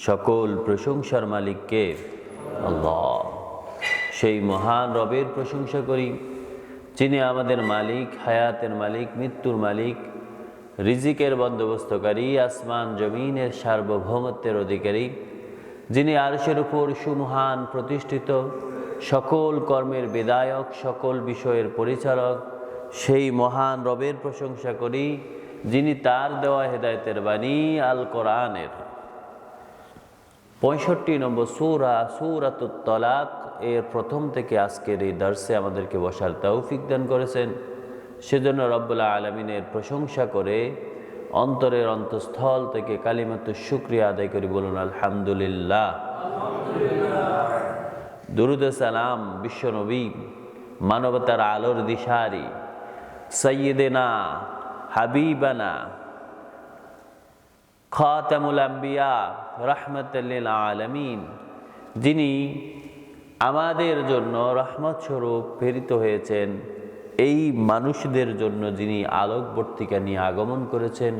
সকল প্রশংসার মালিক কে? আল্লাহ। সেই মহান রবের প্রশংসা করি যিনি আমাদের মালিক, হায়াতের মালিক, মৃত্যুর মালিক, রিজিকের বন্দোবস্তকারী, আসমান জমিনের সার্বভৌমত্বের অধিকারী, যিনি আরশের উপর সুমহান প্রতিষ্ঠিত, সকল কর্মের বিধায়ক, সকল বিষয়ের পরিচালক। সেই মহান রবের প্রশংসা করি যিনি তার দেওয়া হেদায়েতের বাণী আল কোরআনের 65 নম্বর সূরা সূরাতুত তালাক এর প্রথম থেকে আজকের এই দর্শে আমাদেরকে বসার তৌফিক দান করেছেন। সেজন্য রব্বুল আলামিনের প্রশংসা করে অন্তরের অন্তঃস্থল থেকে কালিমাতুশ শুকরিয়া আদায় করি, বলুন আলহামদুলিল্লাহ। দুরুদ সালাম বিশ্বনবী, মানবতার আলোর দিশারি, সাইয়্যিদিনা হাবিবানা খাতামুল আম্বিয়া রাহমাতাল লিল আলামিন, যিনি আমাদের জন্য রহমত স্বরূপ প্রেরিত হয়েছেন, এই মানুষদের জন্য যিনি আলোকবর্তিকা নিয়ে আগমন করেছেন,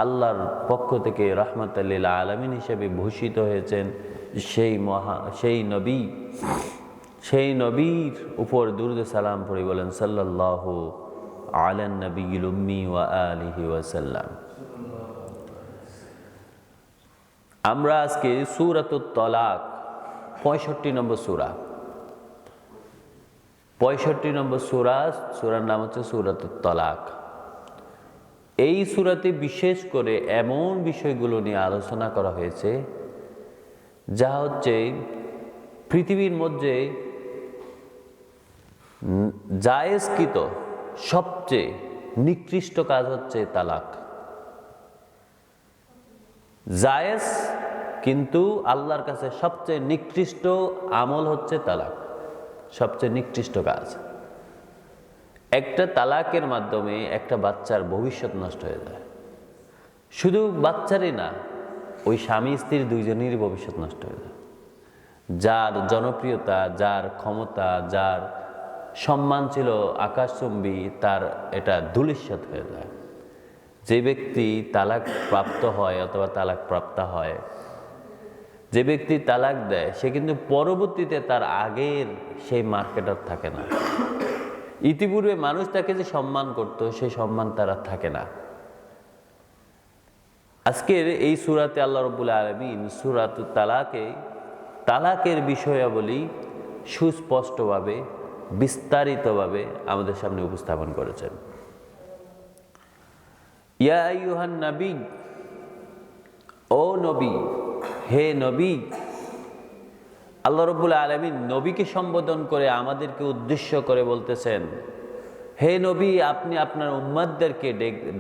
আল্লাহর পক্ষ থেকে রাহমাতাল লিল আলামিন হিসেবে ভূষিত হয়েছেন, সেই নবীর উপর দুরূদ সালাম পড়ি, বলেন সাল্লাল্লাহু আলান নবিয়্যিল উম্মি ওয়া আলিহি ওয়া সাল্লাম। আমরা আজকে সূরাতুত তালাক 65 নম্বর সূরা, 65 নম্বর সূরার নাম হচ্ছে সূরাতুত তালাক। এই সূরাতে বিশেষ করে এমন বিষয়গুলো নিয়ে আলোচনা করা হয়েছে যা হচ্ছে পৃথিবীর মধ্যে জায়েজকৃত সবচেয়ে নিকৃষ্ট কাজ হচ্ছে তালাক। জায়েজ কিন্তু আল্লাহর কাছে সবচেয়ে নিকৃষ্ট আমল হচ্ছে তালাক, সবচেয়ে নিকৃষ্ট কাজ। একটা তালাকের মাধ্যমে একটা বাচ্চার ভবিষ্যৎ নষ্ট হয়ে যায়। শুধু বাচ্চারই না, ওই স্বামী স্ত্রীর দুইজনেরই ভবিষ্যৎ নষ্ট হয়ে যায়। যার জনপ্রিয়তা, যার ক্ষমতা, যার সম্মান ছিল আকাশচুম্বী, তার এটা ধূলিসাৎ হয়ে যায়। যে ব্যক্তি তালাক প্রাপ্ত হয় অথবা তালাক প্রাপ্তা হয়, যে ব্যক্তি তালাক দেয়, সে কিন্তু পরবর্তীতে তার আগের সেই মার্কেটার থাকে না। ইতিপূর্বে মানুষ তাকে যে সম্মান করত, সেই সম্মান তার আর থাকে না। আজকের এই সূরাতে আল্লাহ রাব্বুল আলামিন সূরাতুত তালাকে তালাকের বিষয়াবলী সুস্পষ্টভাবে, বিস্তারিতভাবে আমাদের সামনে উপস্থাপন করেছেন। ইয়া আইয়ুহান নবী, ও নবী, হে নবী। আল্লাহ রাব্বুল আলামিন নবীকে সম্বোধন করে আমাদেরকে উদ্দেশ্য করে বলতেছেন, হে নবী, আপনি আপনার উম্মতদেরকে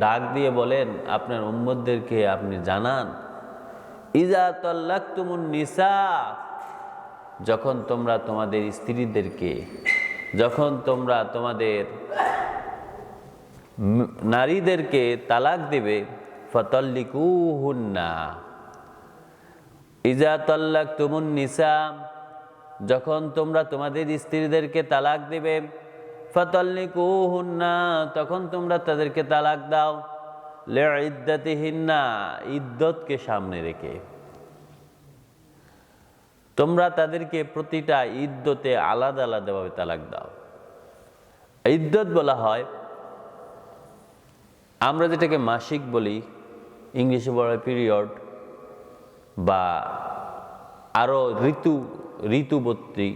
ডাক দিয়ে বলেন, আপনার উম্মতদেরকে আপনি জানান, ইজা তাল্লাকতুমুন নিসা, যখন তোমরা তোমাদের স্ত্রীদেরকে, যখন তোমরা তোমাদের নারীদেরকে তালাক দেবে, ফাতাল্লিকুহুন্না, ইজা তাল্লাকতুমুন নিসা, যখন তোমরা তোমাদের স্ত্রীদেরকে তালাক দেবে, ফাতাল্লিকুহুন্না, তখন তোমরা তাদেরকে তালাক দাও, লিইদ্দাতিহিন্না, ইদ্দতকে সামনে রেখে। তোমরা তাদেরকে প্রতিটা ইদ্দতে আলাদা আলাদাভাবে তালাক দাও। ইদ্দত বলা হয়, আমরা যেটাকে মাসিক বলি, ইংলিশে বলা হয় পিরিয়ড, বা আরও ঋতুবতী,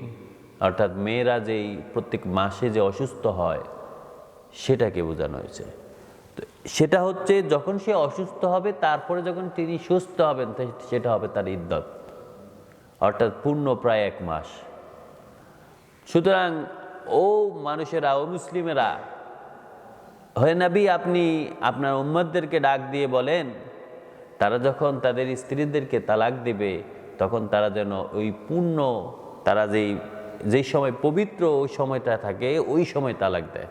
অর্থাৎ মেয়েরা যেই প্রত্যেক মাসে যে অসুস্থ হয় সেটাকে বোঝানো হয়েছে। তো সেটা হচ্ছে যখন সে অসুস্থ হবে, তারপরে যখন তিনি সুস্থ হবেন, সেটা হবে তার ইদ্দত, অর্থাৎ পূর্ণ প্রায় 1 মাস। সুতরাং ও মানুষেরা, ও মুসলিমেরা, হে নবী, আপনি আপনার উম্মতদেরকে ডাক দিয়ে বলেন, তারা যখন তাদের স্ত্রীদেরকে তালাক দিবে, তখন তারা যেন ওই পূর্ণ, তারা যেই সময় পবিত্র ওই সময়টা থাকে, ওই সময় তালাক দেয়।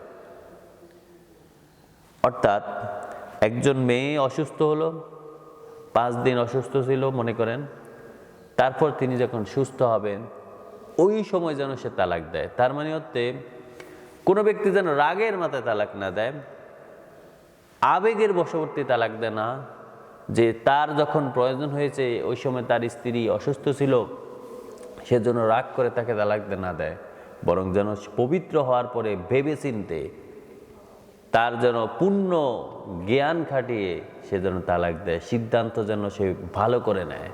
অর্থাৎ একজন মেয়ে অসুস্থ হলো, 5 দিন অসুস্থ ছিল মনে করেন, তারপর তিনি যখন সুস্থ হবেন, ওই সময় যেন সে তালাক দেয়। তার মানে হচ্ছে কোনো ব্যক্তি যেন রাগের মাথায় তালাক না দেয়, আবেগের বশবর্তী তালাক দেয় না, যে তার যখন প্রয়োজন হয়েছে ওই সময় তার স্ত্রী অসুস্থ ছিল, সেজন্য রাগ করে তাকে তালাক না দেয়, বরং যেন পবিত্র হওয়ার পরে ভেবে চিনতে তার যেন পূর্ণ জ্ঞান খাটিয়ে সে যেন তালাক দেয়, সিদ্ধান্ত যেন সে ভালো করে নেয়।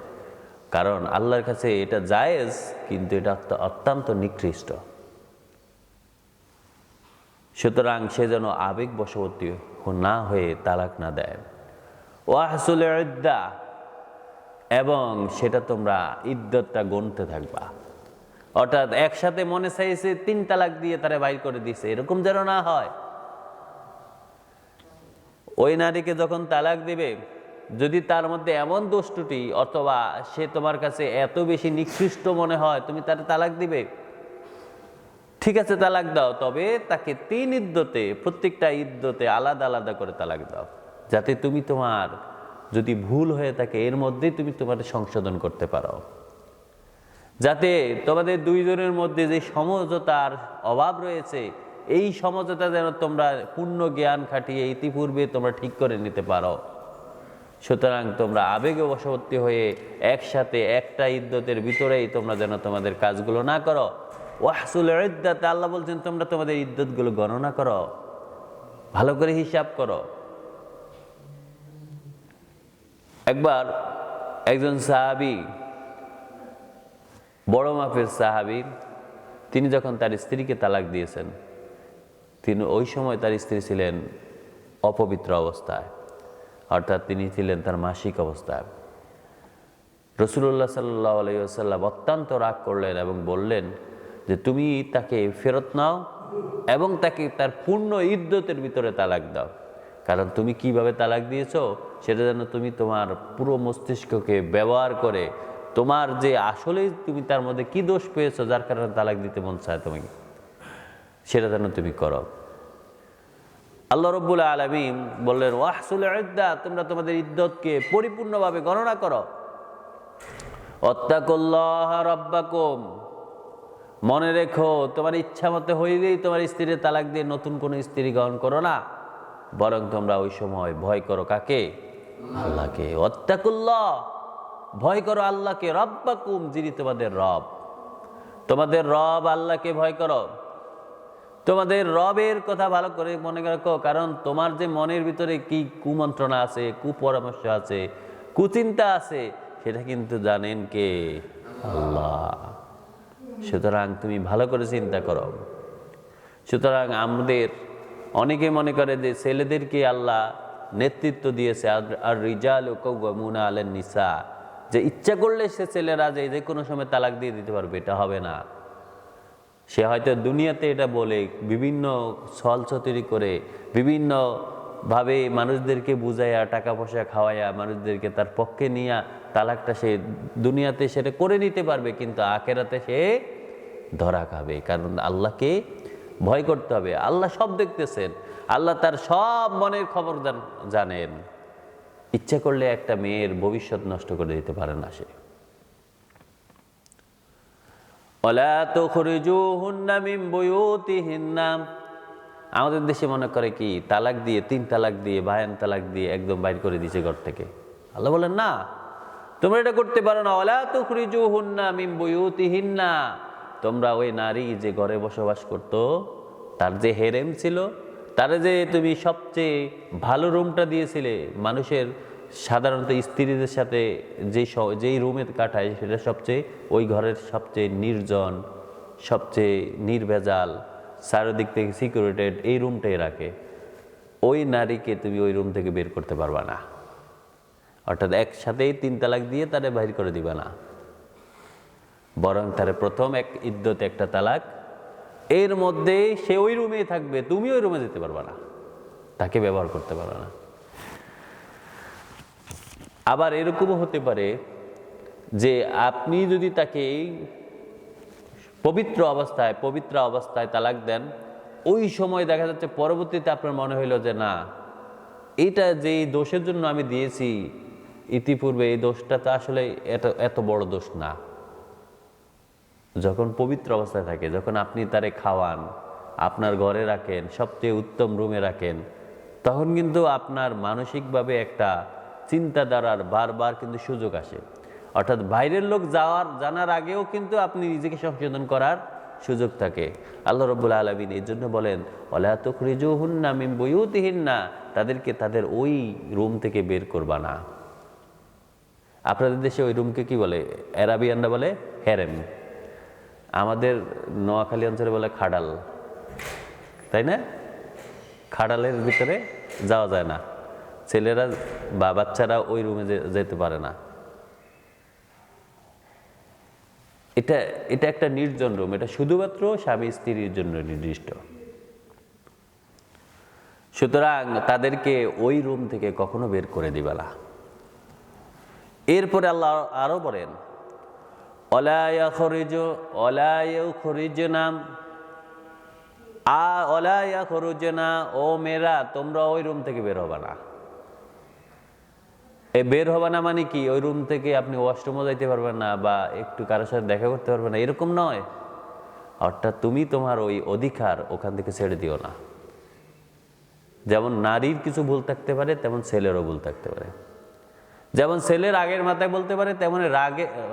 কারণ আল্লাহর কাছে এটা জায়েজ, কিন্তু এটা অত্যন্ত নিকৃষ্ট। সুতরাং সে যেন আবেগ বশবর্তী না হয়ে তালাক না দেয়। ওয়াহসুল ইদ্দা, এবং সেটা তোমরা ইদ্দতটা গণতে থাকবা। অর্থাৎ একসাথে মনে চাইছে 3 তালাক দিয়ে তারা বাইর করে দিছে, এরকম যেন না হয়। ওই নারীকে যখন তালাক দিবে, যদি তার মধ্যে এমন দোষ ত্রুটি অথবা সে তোমার কাছে এত বেশি নিকৃষ্ট মনে হয়, তুমি তার তালাক দিবে, ঠিক আছে তালাক দাও, তবে তাকে 3 ইদ্দতে, প্রত্যেকটা ইদ্দতে আলাদা আলাদা করে তালাক দাও, যাতে তুমি তোমার যদি ভুল হয়ে থাকে এর মধ্যেই তুমি তোমাদের সংশোধন করতে পারো, যাতে তোমাদের দুইজনের মধ্যে যে সমঝোতার অভাব রয়েছে এই সমঝোতা যেন তোমরা পূর্ণ জ্ঞান খাটিয়ে ইতিপূর্বে তোমরা ঠিক করে নিতে পারো। সুতরাং তোমরা আবেগে বশবর্তী হয়ে একসাথে একটা ইদ্দতের ভিতরেই তোমরা যেন তোমাদের কাজগুলো না করো। ওয়াহসুল ইদ্দাত, আল্লাহ বলছেন তোমরা তোমাদের ইদ্দতগুলো গণনা করো, ভালো করে হিসাব করো। একবার একজন সাহাবী, বড় মাপের সাহাবী, তিনি যখন তার স্ত্রীকে তালাক দিয়েছেন, তিনি ওই সময় তার স্ত্রী ছিলেন অপবিত্র অবস্থায়, অর্থাৎ তিনি ছিলেন তার মাসিক অবস্থায়। রাসূলুল্লাহ সাল্লাল্লাহু আলাইহি ওয়াসাল্লাম অত্যন্ত রাগ করলেন এবং বললেন যে তুমি তাকে ফেরত নাও এবং তাকে তার পূর্ণ ইদ্দতের ভিতরে তালাক দাও, কারণ তুমি কিভাবে তালাক দিয়েছো সেটা যেন তুমি তোমার পুরো মস্তিষ্ককে ব্যবহার করে তোমার যে আসলেই তুমি তার মধ্যে কি দোষ পেয়েছো যার কারণে তালাক দিতে মন চায় তোমাকে, সেটা যেন তুমি করো। আল্লাহ রাব্বুল আলামিন বললেন ওয়াহসুল ইদ্দা, তোমরা তোমাদের ইদ্দতকে পরিপূর্ণভাবে গণনা করো। ওয়াত্তাকুল্লাহ রাব্বাকুম, মনে রেখো তোমার ইচ্ছা মতো হইলেই তোমার স্ত্রীর তালাক দিয়ে নতুন কোনো স্ত্রী গ্রহণ করো না, বরং তোমরা ওই সময় ভয় করো কাকে? আল্লাহকে। ওয়াত্তাকুল্লাহ, ভয় করো আল্লাহকে, রাব্বাকুম, যিনি তোমাদের রব। তোমাদের রব আল্লাহকে ভয় করো, তোমাদের রবের কথা ভালো করে মনে রাখো, কারণ তোমার যে মনের ভিতরে কি কুমন্ত্রণা আছে, কুপরামর্শ আছে, কুচিন্তা আছে, সেটা কিন্তু জানেন কে? আল্লাহ। সুতরাং তুমি ভালো করে চিন্তা করো। সুতরাং আমাদের অনেকে মনে করে যে ছেলেদেরকে আল্লাহ নেতৃত্ব দিয়েছে, আর রিজালু কাওয়ামুনা আলান নিসা, যে ইচ্ছা করলে সে ছেলেরা যে কোনো সময় তালাক দিয়ে দিতে পারবে, এটা হবে না। সে হয়তো দুনিয়াতে এটা বলে বিভিন্ন ছলছতরি করে বিভিন্নভাবে মানুষদেরকে বুঝাইয়া টাকা পয়সা খাওয়াইয়া মানুষদেরকে তার পক্ষে নিয়ে তালাকটা সে দুনিয়াতে সেটা করে নিতে পারবে, কিন্তু আখেরাতে সে ধরা খাবে। কারণ আল্লাহকে ভয় করতে হবে। আল্লাহ সব দেখতেছেন, আল্লাহ তার সব মনের খবর জানেন। ইচ্ছা করলে একটা মেয়ের ভবিষ্যৎ নষ্ট করে দিতে পারে না সে। ওয়ালা তুখরিজুহুন্না মিন বুয়ুতিহিন্না, আমাদের দেশে মনে করে কি তালাক দিয়ে 3 তালাক দিয়ে বায়ান তালাক দিয়ে একদম বাইর করে দিয়েছে ঘর থেকে। আল্লাহ বলেন না, তোমরা এটা করতে পারো না। ওয়ালা তুখরিজুহুন্না মিন বুয়ুতিহিন্না, তোমরা ওই নারী যে ঘরে বসবাস করত, তার যে হেরেম ছিল, তারে যে তুমি সবচেয়ে ভালো রুমটা দিয়েছিলে, মানুষের সাধারণত স্ত্রীদের সাথে যেই রুমে কাটায় সেটা সবচেয়ে ওই ঘরের সবচেয়ে নির্জন, সবচেয়ে নির্ভেজাল, চারিদিক থেকে সিকিউরিটেড, এই রুমটাই রাখে। ওই নারীকে তুমি ওই রুম থেকে বের করতে পারবা না, অর্থাৎ একসাথেই 3 তালাক দিয়ে তারে বাইর করে দিবা না, বরং তারে প্রথম এক ইদ্দতে একটা তালাক, এর মধ্যে সে ওই রুমেই থাকবে, তুমি ওই রুমে যেতে পারবা না, তাকে ব্যবহার করতে পারবা না। আবার এরকমও হতে পারে যে আপনি যদি তাকে পবিত্র অবস্থায় তালাক দেন, ওই সময় দেখা যাচ্ছে পরবর্তীতে আপনার মনে হইল যে না, এটা যে দোষের জন্য আমি দিয়েছি ইতিপূর্বে, এই দোষটা তো আসলে এত বড় দোষ না। যখন পবিত্র অবস্থায় থাকে, যখন আপনি তারে খাওয়ান, আপনার ঘরে রাখেন, সবচেয়ে উত্তম রুমে রাখেন, তখন কিন্তু আপনার মানসিকভাবে একটা চিন্তাধারার বারবার কিন্তু সুযোগ আসে। অর্থাৎ বাইরের লোক জানার আগেও কিন্তু আপনি নিজেকে সংশোধন করার সুযোগ থাকে। আল্লাহ রাব্বুল আলামিন এই জন্য বলেন, ওয়ালা তুখরিজুহুন্না মিন বুয়ুতিহিন্না, তাদেরকে তাদের ওই রুম থেকে বের করবা না। আপনাদের দেশে ওই রুমকে কি বলে? আরাবিয়ানরা বলে হেরেম, আমাদের নোয়াখালী অঞ্চলে বলে খাডাল, তাই না? খাডালের ভিতরে যাওয়া যায় না, ছেলেরা বা বাচ্চারা ওই রুমে যেতে পারে না। এটা একটা নির্জন রুম, এটা শুধুমাত্র স্বামী স্ত্রীর জন্য নির্দিষ্ট। সুতরাং তাদেরকে ওই রুম থেকে কখনো বের করে দিবা না। এরপরে আল্লাহ আরো বলেন, ও মেয়েরা, তোমরা ওই রুম থেকে বের হবা না। এই বের হবা না মানে কি? ওই রুম থেকে আপনি ওয়াশরুমও যাইতে পারবেন না বা একটু কারোর সাথে দেখা করতে পারবেন না, এরকম নয়। অর্থাৎ তুমি তোমার ওই অধিকার ওখান থেকে ছেড়ে দিও না। যেমন নারীর কিছু ভুল থাকতে পারে, তেমন ছেলেরও ভুল থাকতে পারে। যেমন ছেলে রাগের মাথায় বলতে পারে, তেমন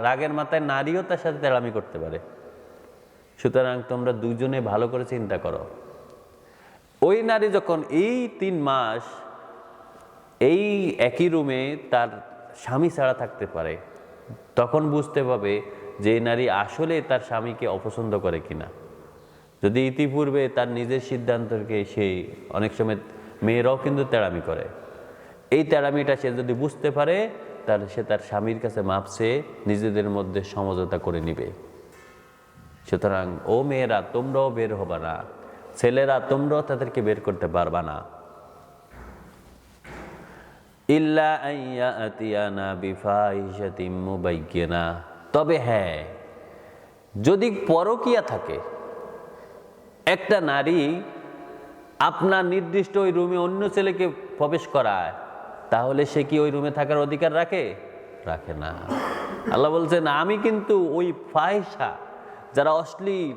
রাগের মাথায় নারীও তার সাথে তেড়ামি করতে পারে। সুতরাং তোমরা দুজনে ভালো করে চিন্তা করো। ওই নারী যখন এই 3 মাস এই একই রুমে তার স্বামী ছাড়া থাকতে পারে, তখন বুঝতে পারবে যে নারী আসলে তার স্বামীকে অপছন্দ করে কিনা। যদি ইতিপূর্বে তার নিজের সিদ্ধান্তকে সেই অনেক সময় মেয়েরাও কিন্তু তেড়ামি করে, এই তেড়ামিটা সে যদি বুঝতে পারে, তাহলে সে তার স্বামীর কাছে মাপ চেয়ে নিজেদের মধ্যে সমঝোতা করে নিবে। সুতরাং ও মেয়েরা, তোমরাও বের হবা না, ছেলেরা তোমরাও তাদেরকে বের করতে পারবা না। ইল্লা আইয়াতিয়ানা বিফাহিশাতিম মুবায়্যিনা, তবে হ্যাঁ, যদি পরকীয়া থাকে, একটা নারী আপনার নির্দিষ্ট ওই রুমে অন্য ছেলেকে প্রবেশ করায়, তাহলে সে কি ওই রুমে থাকার অধিকার রাখে? রাখে না। আল্লাহ বলছেন, আমি কিন্তু ওই ফাহিশা, যারা অশ্লীল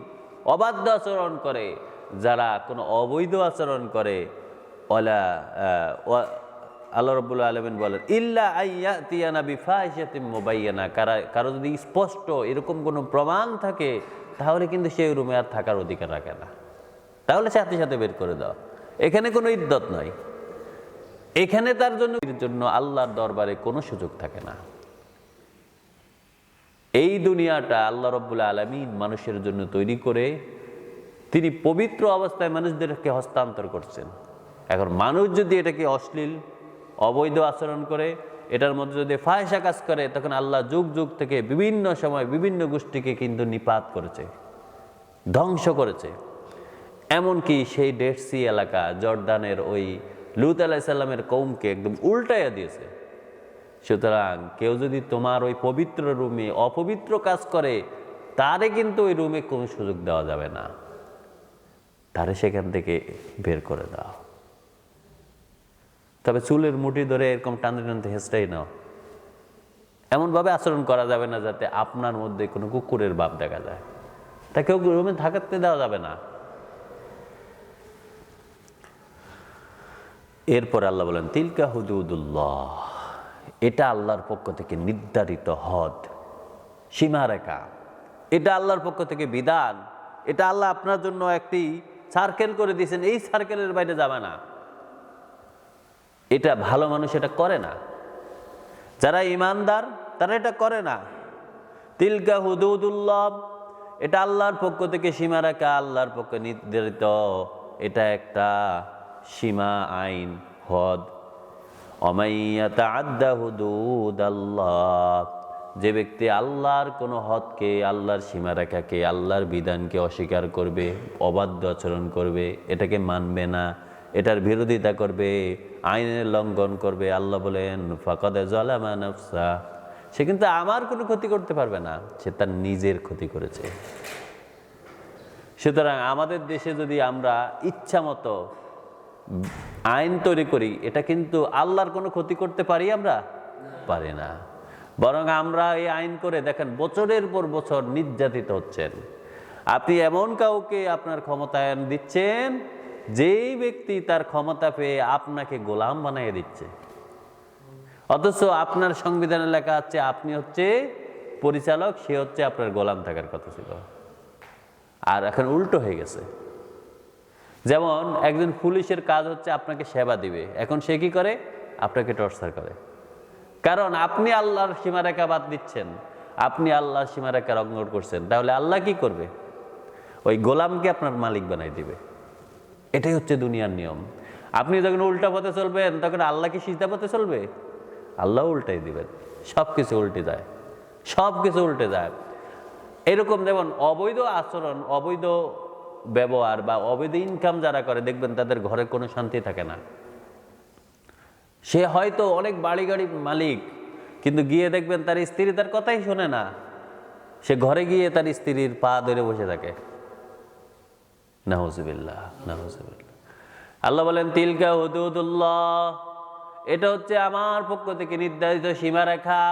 অবাধ্য আচরণ করে, যারা কোনো অবৈধ আচরণ করে, আল্লাহ রাব্বুল আলামিন বলেন, ইল্লা আইয়াতিয়ানা বিফাহিশাতিম মুবায়্যিনা, কারো যদি স্পষ্ট এরকম কোনো প্রমাণ থাকে, তাহলে কিন্তু সেই রুমে আর থাকার অধিকার রাখে না। তাহলে সাথে সাথে বের করে দাও। এখানে কোনো ইদ্যত নয়, এখানে তার জন্য আল্লাহর দরবারে কোনো সুযোগ থাকে না। এই দুনিয়াটা আল্লাহ রাব্বুল আলামিন মানুষের জন্য তৈরি করে তিনি পবিত্র অবস্থায় মানুষদেরকে হস্তান্তর করছেন। এখন মানুষ যদি এটাকে অশ্লীল অবৈধ আচরণ করে, এটার মধ্যে যদি ফাহিশা কাজ করে, তখন আল্লাহ যুগ যুগ থেকে বিভিন্ন সময় বিভিন্ন গোষ্ঠীকে কিন্তু নিপাত করেছে, ধ্বংস করেছে। এমনকি সেই ডেড সি এলাকা, জর্দানের ওই লূত আলাইহিস সালামের কওমকে একদম উল্টাইয়া দিয়েছে। সুতরাং কেউ যদি তোমার ওই পবিত্র রুমে অপবিত্র কাজ করে, তারে কিন্তু ওই রুমে কোনো সুযোগ দেওয়া যাবে না, তারে সেখান থেকে বের করে দাও। তবে চুলের মুঠি ধরে এরকম টানতে টানতে হেঁচড়াই নাও, এমনভাবে আচরণ করা যাবে না যাতে আপনার মধ্যে কোনো কুকুরের ভাব দেখা যায়। তাকে রুমে থাকতে দেওয়া যাবে না। এরপর আল্লাহ বলেন, তিলকা হুদুদুল্লাহ, এটা আল্লাহর পক্ষ থেকে নির্ধারিত হদ, সীমারেখা, এটা আল্লাহর পক্ষ থেকে বিধান। এটা আল্লাহ আপনার জন্য একটি সার্কেল করে দিয়েছেন, এই সার্কেলের বাইরে যাবে না। এটা ভালো মানুষ এটা করে না, যারা ইমানদার তারা এটা করে না। তিলকা হুদুদুল্লাহ, এটা আল্লাহর পক্ষ থেকে সীমারেখা, আল্লাহর পক্ষে নির্ধারিত, এটা একটা সীমা, আইন, হদ। ওমাইয়া তাআদ্দা হুদুদাল্লাহ, যে ব্যক্তি আল্লাহর কোনো হদকে, আল্লাহর সীমারেখাকে, আল্লাহর বিধানকে অস্বীকার করবে, অবাধ্য আচরণ করবে, এটাকে মানবে না, এটার বিরোধিতা করবে, আইনের লঙ্ঘন করবে, আল্লাহ বলেন ফাকাদ যালামা নাফসা, সে কিন্তু আমার কোনো ক্ষতি করতে পারবে না, সে তার নিজের ক্ষতি করেছে। সুতরাং আমাদের দেশে যদি আমরা ইচ্ছা মতো আইন তৈরি করি, এটা কিন্তু আল্লাহর কোনো ক্ষতি করতে পারি আমরা? পারি না। বরং আমরা এই আইন করে দেখেন বছরের পর বছর নির্যাতিত হচ্ছেন। আপনি এমন কাউকে আপনার ক্ষমতায়ন দিচ্ছেন, যেই ব্যক্তি তার ক্ষমতা পেয়ে আপনাকে গোলাম বানিয়ে দিচ্ছে। অথচ আপনার সংবিধানে লেখা আছে আপনি হচ্ছে পরিচালক, সে হচ্ছে আপনার গোলাম থাকার কথা ছিল। আর এখন উল্টো হয়ে গেছে। যেমন একজন পুলিশের কাজ হচ্ছে আপনাকে সেবা দিবে, এখন সে কি করে? আপনাকে টর্চার করে। কারণ আপনি আল্লাহর সীমারেখা বাদ দিচ্ছেন, আপনি আল্লাহর সীমারেখা লঙ্ঘন করছেন। তাহলে আল্লাহ কি করবে? ওই গোলামকে আপনার মালিক বানাই দিবে। এটাই হচ্ছে দুনিয়ার নিয়ম। আপনি যখন উল্টা পথে চলবেন তখন আল্লাহ কি সিধা পথে চলবে? আল্লাহ উল্টাই দিবেন। সব কিছু উল্টে যায়, সব কিছু উল্টে যায়। এরকম যেমন অবৈধ আচরণ, অবৈধ ব্যবহার বা অবৈধ ইনকাম যারা করে, দেখবেন তাদের ঘরে কোনো শান্তি থাকে না। সে হয়তো অনেক বাড়ি গাড়ি মালিক, কিন্তু গিয়ে দেখবেন তার স্ত্রী তার কথাই শোনে না। সে ঘরে গিয়ে তার স্ত্রীর পা ধরে বসে থাকে। নাউজুবিল্লাহ, নাউজুবিল্লাহ। আল্লাহ বলেন তিলকা হুদুদুল্লাহ, এটা হচ্ছে আমার পক্ষ থেকে নির্ধারিত সীমারেখা।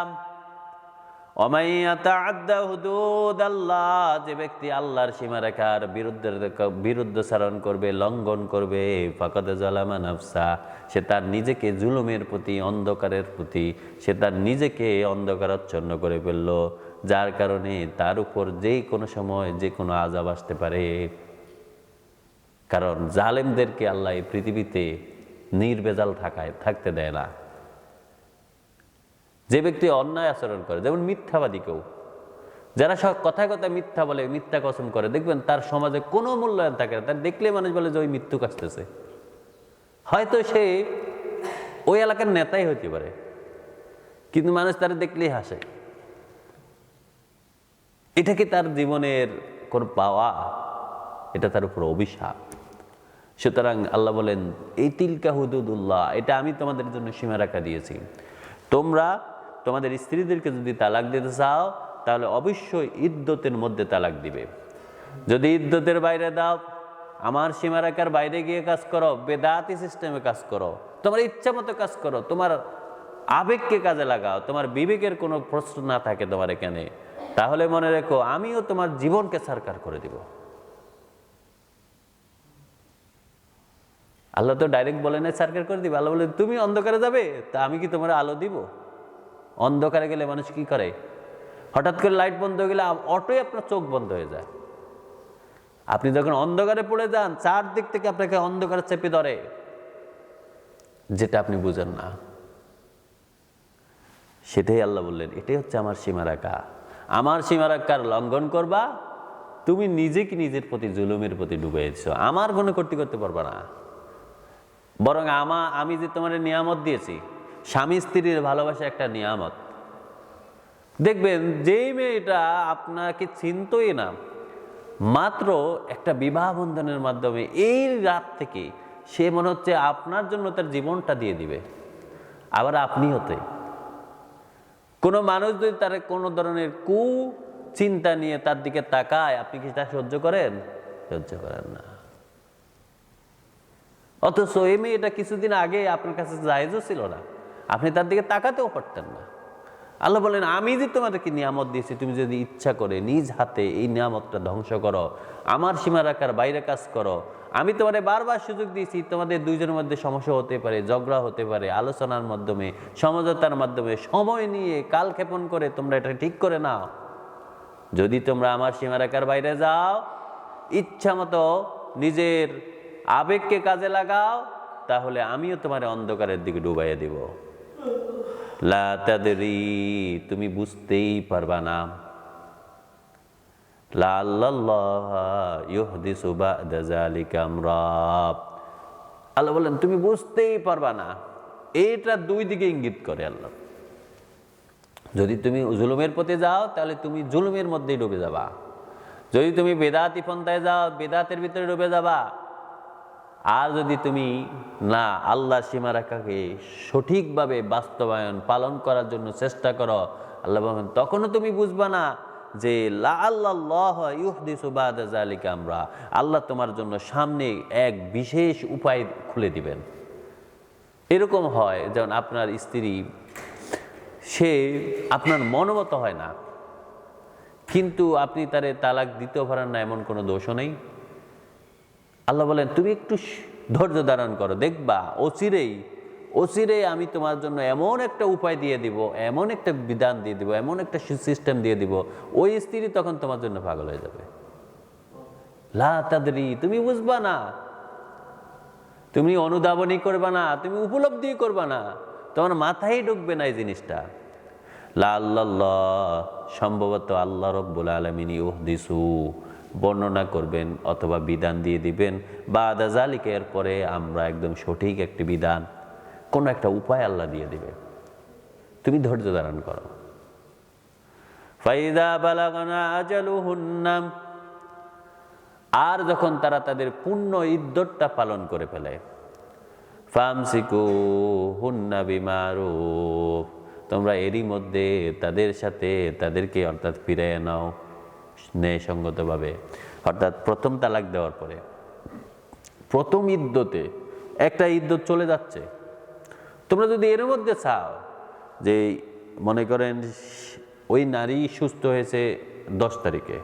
ওমাই ইয়াতাআদ্দা হুদুদাল্লাহ, যে ব্যক্তি আল্লাহর সীমারেখার বিরুদ্ধাচরণ করবে, লঙ্ঘন করবে, ফাকাদ যালামা নাফসা, সে তার নিজেকে জুলুমের প্রতি, অন্ধকারের প্রতি, সে তার নিজেকে অন্ধকারাচ্ছন্ন করে ফেলল, যার কারণে তার উপর যে কোনো সময় যে কোনো আযাব আসতে পারে। কারণ জালেমদেরকে আল্লাহ এই পৃথিবীতে নির্ভেজাল থাকতে দেয় না। যে ব্যক্তি অন্যায় আচরণ করে, যেমন মিথ্যাবাদী কেউ, যারা সব কথায় কথায় মিথ্যা বলে, মিথ্যা কসম করে, দেখবেন তার সমাজে কোনো মূল্যায়ন থাকে না। তার দেখলে মানুষ বলে যে ওই মৃত্যুক আসতেছে। হয়তো সে ওই এলাকার নেতাই হতে পারে, কিন্তু মানুষ তার দেখলেই হাসে। এটা কি তার জীবনের কোন পাওয়া? এটা তার উপর অভিশাপ। সুতরাং আল্লাহ বলেন এই তিলকা হুদুদুল্লাহ, এটা আমি তোমাদের জন্য সীমারেখা দিয়েছি। তোমরা তোমাদের স্ত্রীদেরকে যদি তালাক দিতে চাও তাহলে অবশ্যই ইদ্যতের মধ্যে তালাক দিবে। যদি ইদ্যতের বাইরে দাও, আমার সীমারেখার বাইরে গিয়ে কাজ করো, বেদাতি সিস্টেমে কাজ করো, তোমার ইচ্ছা মতো কাজ করো, তোমার আবেগকে কাজে লাগাও, তোমার বিবেকের কোনো প্রশ্ন না থাকে তোমার এখানে, তাহলে মনে রেখো আমিও তোমার জীবনকে ছারখার করে দিব। আল্লাহ তো ডাইরেক্ট বলে না ছারখার করে দিবে। আল্লাহ বলে তুমি অন্ধকারে যাবে, তা আমি কি তোমার আলো দিব? অন্ধকারে গেলে মানুষ কি করে? হঠাৎ করে লাইট বন্ধ হয়ে গেলে অটোই আপনার চোখ বন্ধ হয়ে যায়। আপনি যখন অন্ধকারে পড়ে যান, চারদিক থেকে আপনাকে অন্ধকারে চেপে ধরে, যেটা আপনি বুঝেন না। সেটাই আল্লাহ বললেন এটাই হচ্ছে আমার সীমারেখা। আমার সীমারেখার লঙ্ঘন করবা, তুমি নিজেকে নিজের প্রতি জুলুমের প্রতি ডুবেছ। আমার কোনো করতে পারবা না। বরং আমি যে তোমার নিয়ামত দিয়েছি, স্বামী স্ত্রীর ভালোবাসা একটা নিয়ামত। দেখবেন যেই মেয়েটা আপনাকে চিনতই না, মাত্র একটা বিবাহ বন্ধনের মাধ্যমে এই রাত থেকে সে মনে হচ্ছে আপনার জন্য তার জীবনটা দিয়ে দিবে। আবার আপনি হতে কোনো মানুষ যদি তার কোনো ধরনের চিন্তা নিয়ে তার দিকে তাকায়, আপনি কি তা সহ্য করেন? সহ্য করেন না। অথচ এই মেয়েটা কিছুদিন আগে আপনার কাছে জায়েজও ছিল না, আপনি তার দিকে তাকাতেও পারতেন না। আল্লাহ বলেন আমি যে তোমাদেরকে নিয়ামত দিয়েছি, তুমি যদি ইচ্ছা করে নিজ হাতে এই নিয়ামতটা ধ্বংস করো, আমার সীমারেখার বাইরে কাজ করো, আমি তোমাদের বারবার সুযোগ দিয়েছি, তোমাদের দুইজনের মধ্যে সমস্যা হতে পারে, ঝগড়া হতে পারে, আলোচনার মাধ্যমে, সমঝোতার মাধ্যমে, সময় নিয়ে কালক্ষেপণ করে তোমরা এটা ঠিক করে নাও। যদি তোমরা আমার সীমারেখার বাইরে যাও, ইচ্ছা মতো নিজের আবেগকে কাজে লাগাও, তাহলে আমিও তোমার অন্ধকারের দিকে ডুবাইয়া দিব। লা তাদরি, তুমি বুঝতেই পারবা না। লাআল্লাল্লাহ ইউহদিসু বা'দা যালিকা আমরা, আল্লাহ বলেন তুমি বুঝতেই পারবা না। এটা দুই দিকে ইঙ্গিত করে আল্লাহ। যদি তুমি জুলুমের পথে যাও তাহলে তুমি জুলুমের মধ্যেই ডুবে যাবা। যদি তুমি বেদাতি পন্থায় যাও, বেদাতের ভিতরে ডুবে যাবা। আর যদি তুমি না আল্লাহর সীমারেখাকে সঠিকভাবে বাস্তবায়ন পালন করার জন্য চেষ্টা করো, আল্লাহ বলেন তখনও তুমি বুঝবা না যে লাআল্লাল্লাহ ইউহদিসু বা'দা যালিকা আমরা, আল্লাহ তোমার জন্য সামনে এক বিশেষ উপায় খুলে দিবেন। এরকম হয় যেমন আপনার স্ত্রী, সে আপনার মনোমত হয় না, কিন্তু আপনি তারে তালাক দিতেও পারেন না, এমন কোনো দোষও নেই। আল্লাহ বলেন তুমি একটু ধৈর্য ধারণ করো, দেখবা অচিরেই অচিরে আমি তোমার জন্য এমন একটা উপায় দিয়ে দিব, এমন একটা বিধান দিয়ে দিব, এমন একটা সিস্টেম দিয়ে দিব, ওই স্ত্রী তখন তোমার জন্য পাগল হয়ে যাবে। লা তাদরি, তুমি বুঝবা না, তুমি অনুধাবনই করবা না, তুমি উপলব্ধি করবা না, তোমার মাথায় ঢুকবে না এই জিনিসটা। লা আল্লাহ, সম্ভবত আল্লাহ রব্বুল আলামিন ইউহদিসু, বর্ণনা করবেন অথবা বিধান দিয়ে দিবেন, বাদা যালিকা, এর পরে আমরা একদম সঠিক একটি বিধান, কোন একটা উপায় আল্লাহ দিয়ে দিবে, তুমি ধৈর্য ধারণ করো। ফাইদা বালাগনা আজালুহুন্না, আর যখন তারা তাদের পূর্ণ ইদ্দতটা পালন করে ফেলে, ফামসিকুহুন্না বিমারুফ, তোমরা এরই মধ্যে তাদের সাথে তাদেরকে অর্থাৎ ফিরিয়ে নাও ন্যায়সঙ্গতভাবে। অর্থাৎ প্রথম তালাক দেওয়ার পরে প্রথম ইদ্দতে একটা ইদ্দত চলে যাচ্ছে, তোমরা যদি এর মধ্যে চাও যে মনে করেন ওই নারী সুস্থ হয়েছে 10 তারিখে,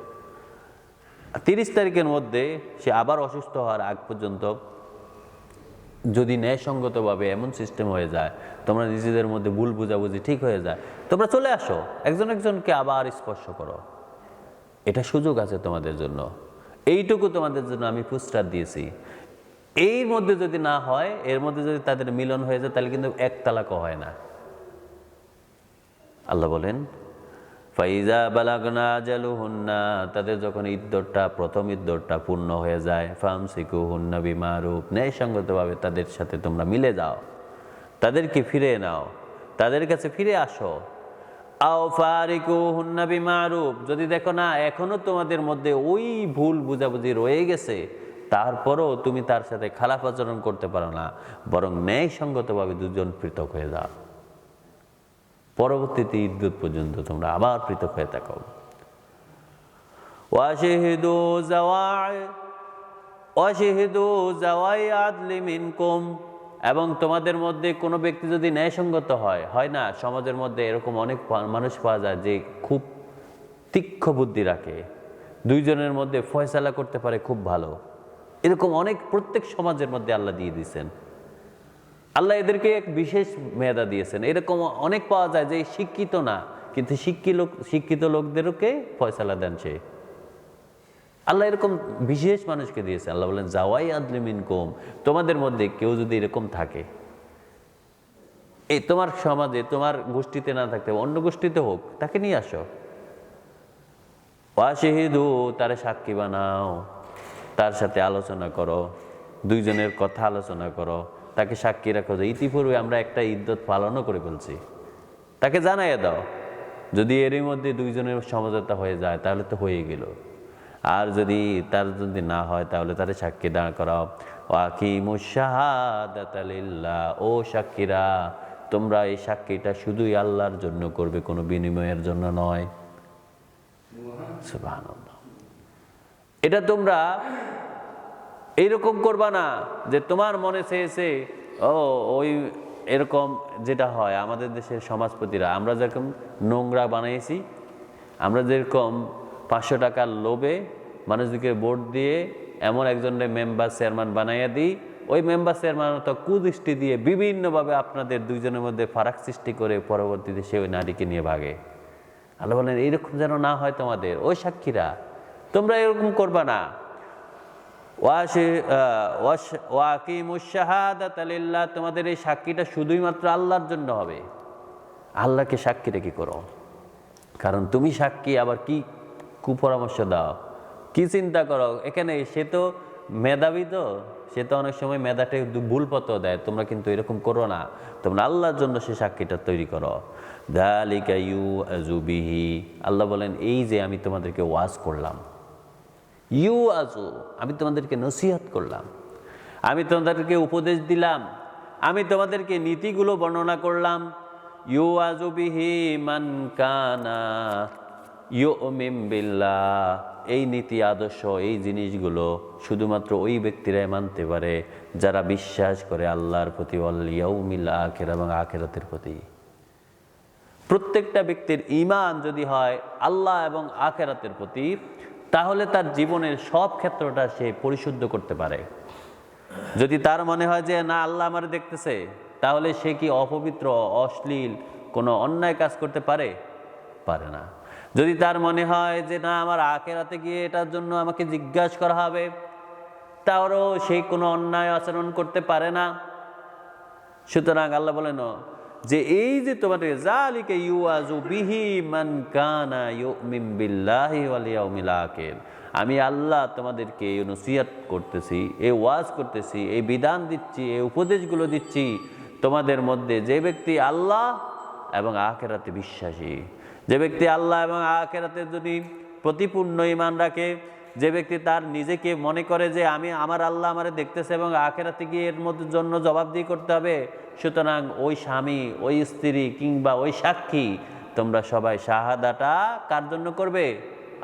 30 তারিখের মধ্যে সে আবার অসুস্থ হওয়ার আগ পর্যন্ত যদি ন্যায়সঙ্গতভাবে এমন সিস্টেম হয়ে যায়, তোমরা নিজেদের মধ্যে ভুল বুঝাবুঝি ঠিক হয়ে যায়, তোমরা চলে আসো, একজন একজনকে আবার স্পর্শ করো, এটা সুযোগ আছে তোমাদের জন্য, এইটুকু তোমাদের জন্য আমি পুরস্কার দিয়েছি। এর মধ্যে যদি না হয়, এর মধ্যে যদি তাদের মিলন হয়ে যায়, তাহলে কিন্তু এক তালাকও হয় না। আল্লাহ বলেন ফাইজা বালাগনা আজালুহুন্না, তাদের যখন ইদ্দতটা প্রথম ইদ্দতটা পূর্ণ হয়ে যায়, ফামসিকুহুন্না বিমারুফ, ন্যায়সঙ্গতভাবে তাদের সাথে তোমরা মিলে যাও, তাদেরকে ফিরে নাও, তাদের কাছে ফিরে আসো। আও ফারিকুহুন্না বিমারুফ, যদি দেখো না এখনো তোমাদের মধ্যে ওই ভুল বুঝাবুঝি রয়ে গেছে, তারপরও তুমি তার সাথে খারাপ আচরণ করতে পারো না, বরং ন্যায়সঙ্গতভাবে দুজন পৃথক হয়ে যাও, পরবর্তীতে ইদ্দত পর্যন্ত তোমরা আবার পৃথক হয়ে থাকো। ওয়াশহিদু যাওয়াই আদলি মিনকুম, এবং তোমাদের মধ্যে কোনো ব্যক্তি যদি ন্যায়সঙ্গত হয় না, সমাজের মধ্যে এরকম অনেক মানুষ পাওয়া যায় যে খুব তীক্ষ্ণ বুদ্ধি রাখে, দুইজনের মধ্যে ফয়সালা করতে পারে খুব ভালো, এরকম অনেক প্রত্যেক সমাজের মধ্যে আল্লাহ দিয়ে দিয়েছেন, আল্লাহ এদেরকে এক বিশেষ মেধা দিয়েছেন। এরকম অনেক পাওয়া যায় যে শিক্ষিত না, কিন্তু শিক্ষিত লোকদেরকে ফয়সালা দেন সে, আল্লাহ এরকম বিশেষ মানুষকে দিয়েছে। আল্লাহ বলেন যাওয়াই আদলি মিনকুম, তোমাদের মধ্যে কেউ যদি এরকম থাকে, এই তোমার সমাজে তোমার গোষ্ঠীতে না থাকতে অন্য গোষ্ঠীতে হোক, তাকে নিয়ে আসো। ওয়াশহিদু, তারে সাক্ষী বানাও, তার সাথে আলোচনা করো, দুইজনের কথা আলোচনা করো, তাকে সাক্ষী রাখো যে ইতিপূর্বে আমরা একটা ইদ্দত পালনও করে ফেলছি, তাকে জানাইয়া দাও। যদি এরই মধ্যে দুইজনের সমঝোতা হয়ে যায় তাহলে তো হয়ে গেল, আর যদি তার যদি না হয় তাহলে তার সাক্ষী দাঁড় করাও। ওয়াকিমুশ শাহাদাতা লিল্লাহ, ও সাক্ষীরা তোমরা এই সাক্ষীটা শুধুই আল্লাহর জন্য করবে, কোনো বিনিময়ের জন্য নয়। সুবহানাল্লাহ। এটা তোমরা এইরকম করবা না যে তোমার মনে চেয়েছে ওই এরকম, যেটা হয় আমাদের দেশের সমাজপতিরা, আমরা যেরকম নোংরা বানাইছি, আমরা যেরকম 500 টাকার লোভে মানুষদেরকে ভোট দিয়ে এমন একজনের মেম্বার চেয়ারম্যান বানাইয়া দিই, ওই মেম্বার চেয়ারম্যান তো কুদৃষ্টি দিয়ে বিভিন্নভাবে আপনাদের দুইজনের মধ্যে ফারাক সৃষ্টি করে পরবর্তীতে সে ওই নারীকে নিয়ে ভাগে। আল্লাহ বলেন এইরকম যেন না হয় তোমাদের, ওই সাক্ষীরা তোমরা এরকম করবা না। ওয়াকিমুশ শাহাদাতা লিল্লাহ, তোমাদের এই সাক্ষীটা শুধুই মাত্র আল্লাহর জন্য হবে। আল্লাহকে সাক্ষী রেখে করো, কারণ তুমি সাক্ষী আবার কি কুপরামর্শ দাও, কি চিন্তা করো। এখানে সে তো মেধাবী, তো সে তো অনেক সময় মেধাটা ভুল পথ দেয়, তোমরা কিন্তু এরকম করো না, তোমরা আল্লাহর জন্য সে সাক্ষীটা তৈরি করো। যালিকা ইউআযু বিহি, আল্লাহ বলেন এই যে আমি তোমাদেরকে ওয়াজ করলাম, ইউআযু আমি তোমাদেরকে নসিহত করলাম, আমি তোমাদেরকে উপদেশ দিলাম, আমি তোমাদেরকে নীতিগুলো বর্ণনা করলাম। ইউআযু বিহি মান কানা ইউমিন বিল্লাহ, এই নীতি আদর্শ এই জিনিসগুলো শুধুমাত্র ওই ব্যক্তিরাই মানতে পারে যারা বিশ্বাস করে আল্লাহর প্রতি, ওয়াল ইয়াউমিল আখির, এবং আখিরাতের প্রতি। প্রত্যেকটা ব্যক্তির ঈমান যদি হয় আল্লাহ এবং আখিরাতের প্রতি, তাহলে তার জীবনের সব ক্ষেত্রটা সে পরিশুদ্ধ করতে পারে। যদি তার মনে হয় যে না আল্লাহ আমার দেখতেছে, তাহলে সে কি অপবিত্র, অশ্লীল কোনো অন্যায় কাজ করতে পারে? পারে না। যদি তার মনে হয় যে না, আমার আখিরাতে গিয়ে এটার জন্য আমাকে জিজ্ঞাসা করা হবে, তারও সে কোনো অন্যায় আচরণ করতে পারে না। সুতরাং আল্লাহ বলেন যে এই যে তোমাদের যালিকা ইউআযু বিহি মান কানা ইউমিন বিল্লাহি ওয়াল ইয়াউমিল আখির, আমি আল্লাহ তোমাদেরকে এই নসিহত করতেছি, এই ওয়াজ করতেছি, এই বিধান দিচ্ছি, এই উপদেশগুলো দিচ্ছি তোমাদের মধ্যে যে ব্যক্তি আল্লাহ এবং আখিরাতে বিশ্বাসী, যে ব্যক্তি আল্লাহ এবং আখিরাতে যদি প্রতিপূর্ণ ঈমান রাখে, যে ব্যক্তি তার নিজেকে মনে করে যে আমার আল্লাহ আমারে দেখতেছে এবং আখিরাতে গিয়ে এর মধ্যে জন্য জবাবদিহি করতে হবে, সুতরাং ওই স্বামী, ওই স্ত্রী কিংবা ওই সাক্ষী তোমরা সবাই শাহাদাটা কার জন্য করবে?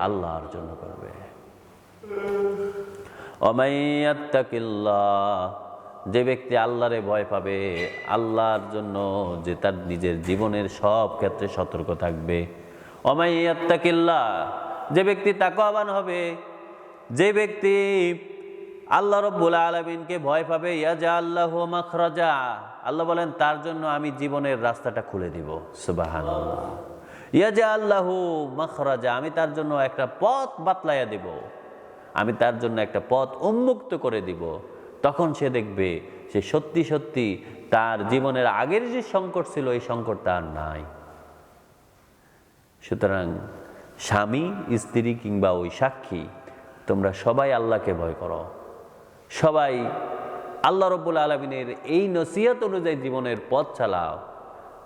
আল্লাহর জন্য করবে। ওমাইয়াত্তাকিল্লাহ, যে ব্যক্তি আল্লাহরে ভয় পাবে, আল্লাহর জন্য যে তার নিজের জীবনের সব ক্ষেত্রে সতর্ক থাকবে। ওমাইয়াত্তাকিল্লাহ, যে ব্যক্তি তাকওয়াবান হবে, যে ব্যক্তি আল্লাহ রাব্বুল আলামিনকে ভয় পাবে, ইয়াজআল লাহু মাখরাজা, আল্লাহ বলেন তার জন্য আমি জীবনের রাস্তাটা খুলে দিব। সুবহানাল্লাহ। ইয়াজআল লাহু মাখরাজা, আমি তার জন্য একটা পথ বাতলাইয়া দিব, আমি তার জন্য একটা পথ উন্মুক্ত করে দিব। তখন সে দেখবে সে সত্যি সত্যি তার জীবনের আগের যে সংকট ছিল, এই সংকটটা আর নাই। সুতরাং স্বামী, স্ত্রী কিংবা ওই সাক্ষী, তোমরা সবাই আল্লাহকে ভয় করো, সবাই আল্লাহ রাব্বুল আলামিনের এই নসিহত অনুযায়ী জীবনের পথ চালাও।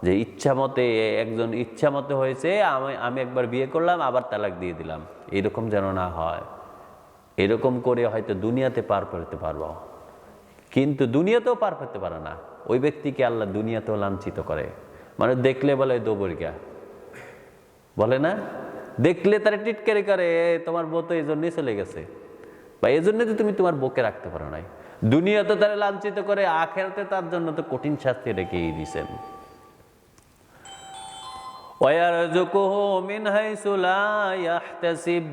যে ইচ্ছা মতে, একজন ইচ্ছা মতে হয়েছে, আমি একবার বিয়ে করলাম আবার তালাক দিয়ে দিলাম, এরকম যেন না হয়। এরকম করে হয়তো দুনিয়াতে পার করতে পারবো, কিন্তু দুনিয়াতেও পার করতে পারে না। ওই ব্যক্তিকে আল্লাহ দুনিয়াতেও লাঞ্ছিত করে। মানে দেখলে বলে দোবরিকা, বলে না, দেখলে তারা টিটকারি করে, তোমার বউ তো এই জন্যই চলে গেছে, বা এই জন্য তো তুমি তোমার বউকে রাখতে পারো নাই। দুনিয়াতে তারা লাঞ্ছিত করে, আখিরাতে তার জন্য তো কঠিন শাস্তি রেখেই দিয়েছেন। ওয়ারযুকুহু মিন হাইসু লা ইয়াহতাসিব,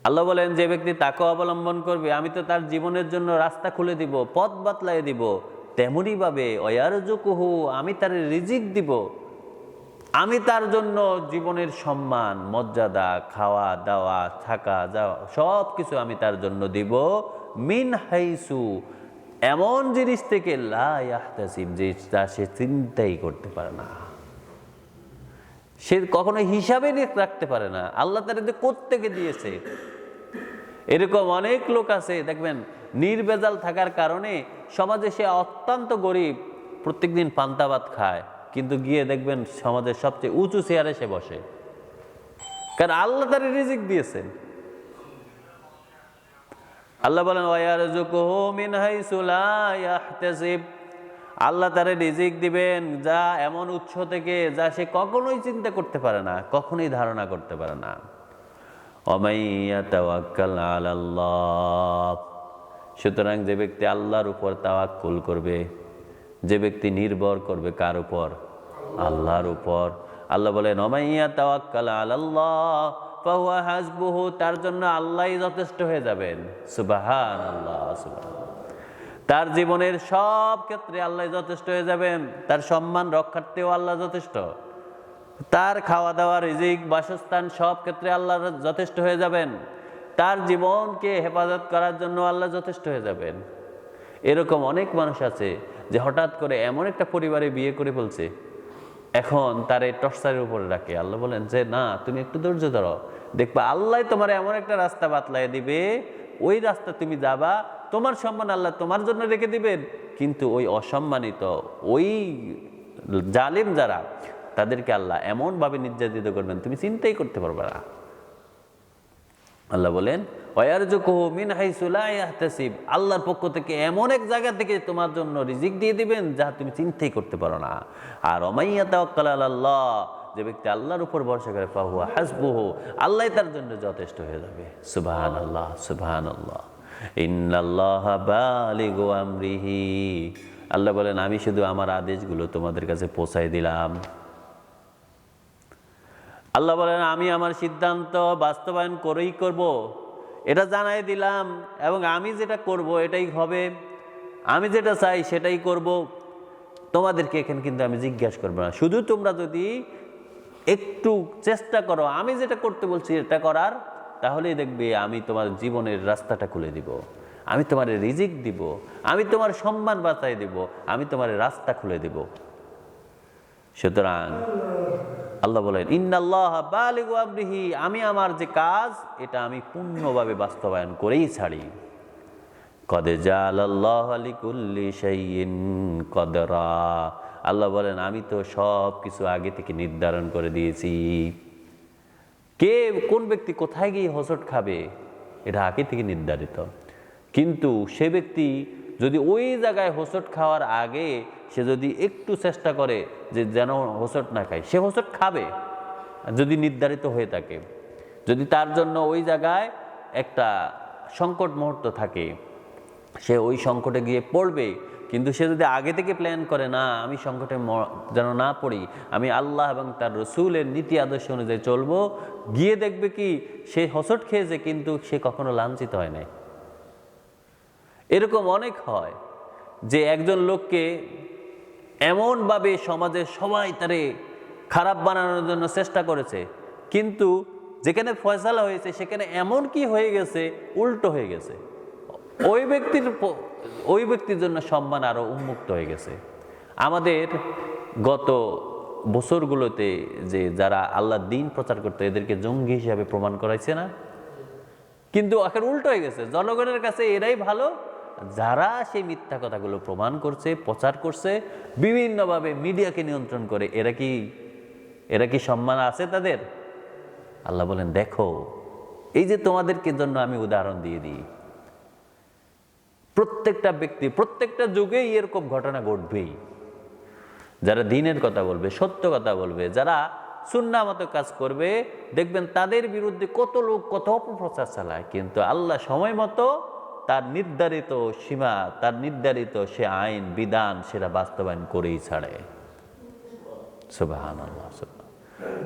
আল্লাহ বলেন যে ব্যক্তি তাকওয়া অবলম্বন করবে, আমি তো তার জীবনের জন্য রাস্তা খুলে দিব, পথ বাতলাই দিব। তেমনি ভাবে ওয়ারযুকুহু, আমি তার রিজিক দিব, আমি তার জন্য জীবনের সম্মান, মর্যাদা, খাওয়া দাওয়া, থাকা যাওয়া সব কিছু আমি তার জন্য দিব। মিন হাইসু, এমন জিনিস থেকে লা ইয়াহতাসিব, যে সে চিন্তাই করতে পারে না, সে কখনো হিসাবে রাখতে পারে না আল্লাহ তার কোত্থেকে দিয়েছে। এরকম অনেক লোক আছে দেখবেন, নির্ভেজাল থাকার কারণে সমাজে সে অত্যন্ত গরিব, প্রত্যেকদিন পান্তা ভাত খায়, কিন্তু গিয়ে দেখবেন সমাজের সবচেয়ে উঁচু চেয়ারে সে বসে, কারণ আল্লাহ তার রিজিক দিয়েছেন। আল্লাহ বলেন ওয়ারযুকুহু মিন হাইসু লা ইয়াহতাসিব, আল্লাহ তারে রিজিক দিবেন যা এমন উৎস থেকে যা সে কখনোই চিন্তা করতে পারে না, কখনোই ধারণা করতে পারে না। ওয়ামাই ইয়াতাওয়াক্কাল আলাল্লাহ, সুতরাং যে ব্যক্তি আল্লাহর উপর তাওয়াক্কুল করবে, যে ব্যক্তি নির্ভর করবে কার উপর? আল্লাহর উপর। আল্লাহ বলেন ওয়ামাই ইয়াতাওয়াক্কাল আলাল্লাহ ফাহুয়া হাসবুহু, তার জন্য আল্লাহই যথেষ্ট হয়ে যাবেন। সুবহানাল্লাহ, সুবহানাল্লাহ। তার জীবনের সব ক্ষেত্রে আল্লাহ যথেষ্ট হয়ে যাবেন, তার সম্মান রক্ষার্থেও আল্লাহ যথেষ্ট, তার খাওয়া দাওয়া, রিজিক, বাসস্থান সব ক্ষেত্রে আল্লাহ যথেষ্ট হয়ে যাবেন, তার জীবনকে হেফাজত করার জন্য আল্লাহ যথেষ্ট হয়ে যাবেন। এরকম অনেক মানুষ আছে যে হঠাৎ করে এমন একটা পরিবারে বিয়ে করে ফেলছে, এখন তার এই টর্চারের উপরে রাখে। আল্লাহ বলেন যে না, তুমি একটু ধৈর্য ধরো, দেখবা আল্লাহ তোমার এমন একটা রাস্তা বাতলাই দিবে, ওই রাস্তা তুমি যাবা, তোমার সম্মান আল্লাহ তোমার জন্য রেখে দিবেন, কিন্তু ওই অসম্মানিত, ওই জালিম যারা, তাদেরকে আল্লাহ এমনভাবে নির্যাতিত করবেন তুমি চিন্তাই করতে পারবে না। আল্লাহ বলেন ওয়ারযুকুহু মিন হাইসু লা ইয়াহতাসিব, আল্লাহর পক্ষ থেকে এমন এক জায়গা থেকে তোমার জন্য রিজিক দিয়ে দিবেন যা তুমি চিন্তাই করতে পারো না। আর ওয়ামাই ইয়াতাওয়াক্কাল আলাল্লাহ, যে ব্যক্তি আল্লাহর উপর ভরসা করে ফাহুয়া হাসবুহু, আল্লাহ তার জন্য যথেষ্ট হয়ে যাবে। সুবহানাল্লাহ, সুবহানাল্লাহ। ইন্নাল্লাহা বালিগু আমরিহি, আল্লাহ বলেন আমি শুধু আমার আদেশগুলো তোমাদের কাছে পৌঁছাই দিলাম। আল্লাহ বলেন আমি আমার সিদ্ধান্ত বাস্তবায়ন করেই করব, এটা জানাই দিলাম, এবং আমি যেটা করব এটাই হবে। আমি যেটা চাই সেটাই করব, তোমাদেরকে এখানে কিন্তু আমি জিজ্ঞাসা করবো না। শুধু তোমরা যদি একটু চেষ্টা করো আমি যেটা করতে বলছি এটা করার, তাহলেই দেখবে আমি তোমার জীবনের রাস্তাটা খুলে দিব, আমি তোমার রিজিক দিব, আমি তোমার সম্মান বাঁচাই দিব, আমি তোমার রাস্তা খুলে দিব। সুতরাং আল্লাহ বলেন ইন্নাল্লাহ বালিগু আমরিহি, আমি আমার যে কাজ এটা আমি পূর্ণভাবে বাস্তবায়ন করেই ছাড়ি। কদ জালাল্লাহু লিকুল্লি শাইইন কদরা, আল্লাহ বলেন আমি তো সব কিছু আগে থেকে নির্ধারণ করে দিয়েছি। কে কোন ব্যক্তি কোথায় গিয়ে হোঁচট খাবে এটা আগে থেকে নির্ধারিত। কিন্তু সে ব্যক্তি যদি ওই জায়গায় হোঁচট খাওয়ার আগে সে যদি একটু চেষ্টা করে যে যেন হোঁচট না খায়, সে হোঁচট খাবে যদি নির্ধারিত হয়ে থাকে। যদি তার জন্য ওই জায়গায় একটা সংকট মুহূর্ত থাকে, সে ওই সংকটে গিয়ে পড়বে। কিন্তু সে যদি আগে থেকে প্ল্যান করে না আমি সংকটে যেন না পড়ি, আমি আল্লাহ এবং তার রসুলের নীতি আদর্শ অনুযায়ী চলবো, গিয়ে দেখবে কি সে হোঁচট খেয়েছে কিন্তু সে কখনো লাঞ্ছিত হয় নাই। এরকম অনেক হয় যে একজন লোককে এমনভাবে সমাজের সবাই তারে খারাপ বানানোর জন্য চেষ্টা করেছে, কিন্তু যেখানে ফয়সালা হয়েছে সেখানে এমন কি হয়ে গেছে, উল্টো হয়ে গেছে। ওই ব্যক্তির জন্য সম্মান আরো উন্মুক্ত হয়ে গেছে। আমাদের গত বছরগুলোতে যে যারা আল্লাহর দ্বীন প্রচার করতো এদেরকে জঙ্গি হিসাবে প্রমাণ করাইছে না? কিন্তু এখন উল্টো হয়ে গেছে, জনগণের কাছে এরাই ভালো যারা সেই মিথ্যা কথাগুলো প্রমাণ করছে, প্রচার করছে, বিভিন্নভাবে মিডিয়াকে নিয়ন্ত্রণ করে। এরা কি সম্মান আছে তাদের? আল্লাহ বলেন দেখো, এই যে তোমাদেরকে জন্য আমি উদাহরণ দিয়ে দিই, প্রত্যেকটা ব্যক্তি প্রত্যেকটা যুগেই এরকম ঘটনা ঘটবেই। যারা দ্বীনের কথা বলবে, সত্য কথা বলবে, যারা সুন্নাহ মতো কাজ করবে, দেখবেন তাদের বিরুদ্ধে কত লোক কত অপপ্রচার চালায়, কিন্তু আল্লাহ সময় মতো তার নির্ধারিত সীমা, তার নির্ধারিত সে আইন বিধান সেটা বাস্তবায়ন করেই ছাড়ে। সুবহানাল্লাহ।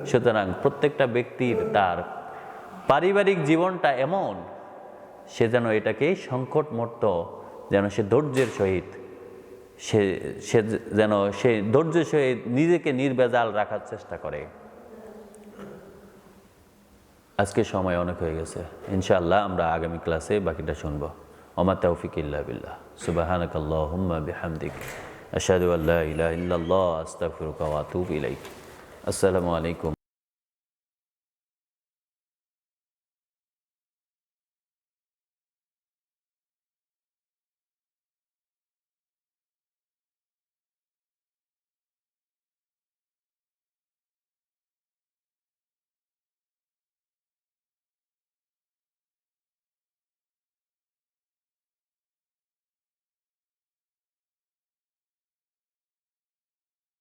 সুতরাং প্রত্যেকটা ব্যক্তির তার পারিবারিক জীবনটা এমন, সে যেন এটাকে সংকট মুহূর্ত যেন সে ধৈর্যের সহিত সে যেন সে ধৈর্যের সহিত নিজেকে নির্ভেজাল রাখার চেষ্টা করে। আজকে সময় অনেক হয়ে গেছে, ইনশাআল্লাহ আমরা আগামী ক্লাসে বাকিটা শুনবো। ওমা তাওফিক ইল্লা বিল্লাহ। সুবহানাকাল্লাহুম্মা বিহামদিক আশহাদু আল্লা ইলাহা ইল্লাল্লাহ আস্তাগফিরুকা ওয়া আতুবু ইলাইক। আসসালামু আলাইকুম।